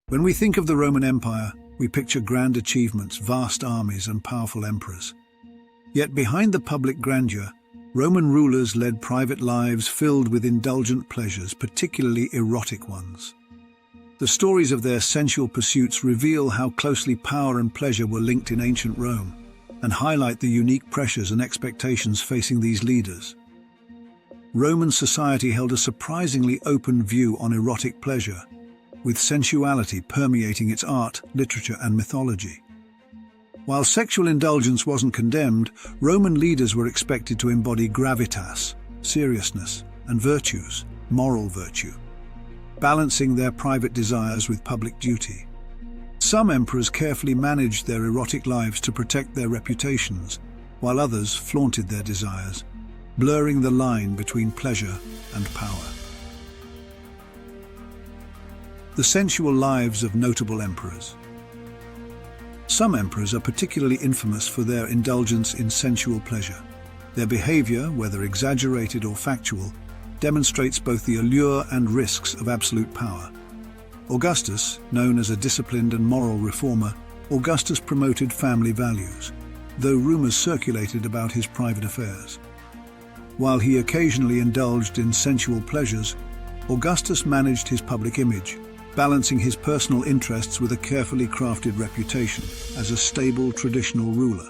When we think of the Roman Empire, we picture grand achievements, vast armies, and powerful emperors. Yet behind the public grandeur, Roman rulers led private lives filled with indulgent pleasures, particularly erotic ones. The stories of their sensual pursuits reveal how closely power and pleasure were linked in ancient Rome, and highlight the unique pressures and expectations facing these leaders. Roman society held a surprisingly open view on erotic pleasure, with sensuality permeating its art, literature, and mythology. While sexual indulgence wasn't condemned, Roman leaders were expected to embody gravitas, seriousness, and virtues, moral virtue, balancing their private desires with public duty. Some emperors carefully managed their erotic lives to protect their reputations, while others flaunted their desires, blurring the line between pleasure and power. The sensual lives of notable emperors. Some emperors are particularly infamous for their indulgence in sensual pleasure. Their behavior, whether exaggerated or factual, demonstrates both the allure and risks of absolute power. Augustus, known as a disciplined and moral reformer, Augustus promoted family values, though rumors circulated about his private affairs. While he occasionally indulged in sensual pleasures, Augustus managed his public image, balancing his personal interests with a carefully crafted reputation as a stable, traditional ruler.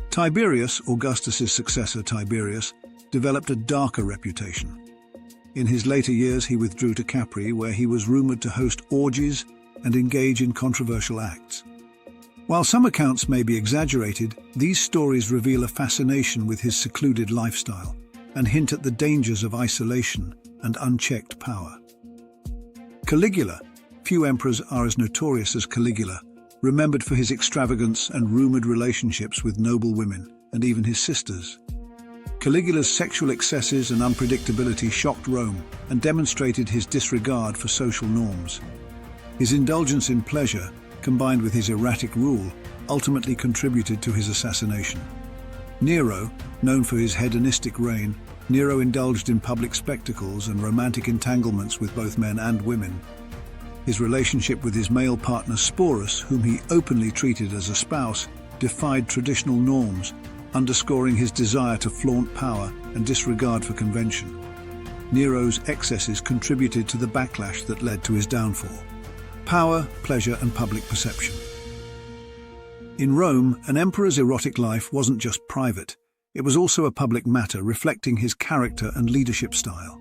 Tiberius, Augustus's successor Tiberius, developed a darker reputation. In his later years, he withdrew to Capri, where he was rumored to host orgies and engage in controversial acts. While some accounts may be exaggerated, these stories reveal a fascination with his secluded lifestyle and hint at the dangers of isolation and unchecked power. Caligula. Few emperors are as notorious as Caligula, remembered for his extravagance and rumored relationships with noble women, and even his sisters. Caligula's sexual excesses and unpredictability shocked Rome and demonstrated his disregard for social norms. His indulgence in pleasure, combined with his erratic rule, ultimately contributed to his assassination. Nero, known for his hedonistic reign, Nero indulged in public spectacles and romantic entanglements with both men and women. His relationship with his male partner Sporus, whom he openly treated as a spouse, defied traditional norms, underscoring his desire to flaunt power and disregard for convention. Nero's excesses contributed to the backlash that led to his downfall. Power, pleasure, and public perception. In Rome, an emperor's erotic life wasn't just private. It was also a public matter, reflecting his character and leadership style.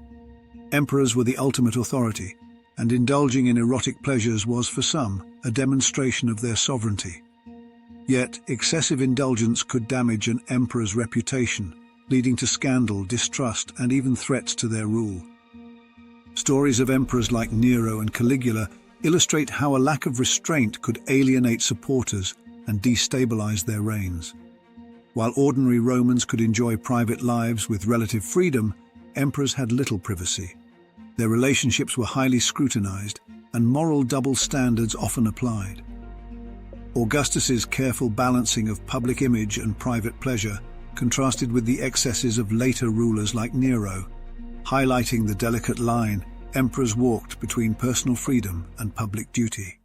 Emperors were the ultimate authority, and indulging in erotic pleasures was, for some, a demonstration of their sovereignty. Yet, excessive indulgence could damage an emperor's reputation, leading to scandal, distrust, and even threats to their rule. Stories of emperors like Nero and Caligula illustrate how a lack of restraint could alienate supporters and destabilize their reigns. While ordinary Romans could enjoy private lives with relative freedom, emperors had little privacy. Their relationships were highly scrutinized, and moral double standards often applied. Augustus's careful balancing of public image and private pleasure contrasted with the excesses of later rulers like Nero, highlighting the delicate line emperors walked between personal freedom and public duty.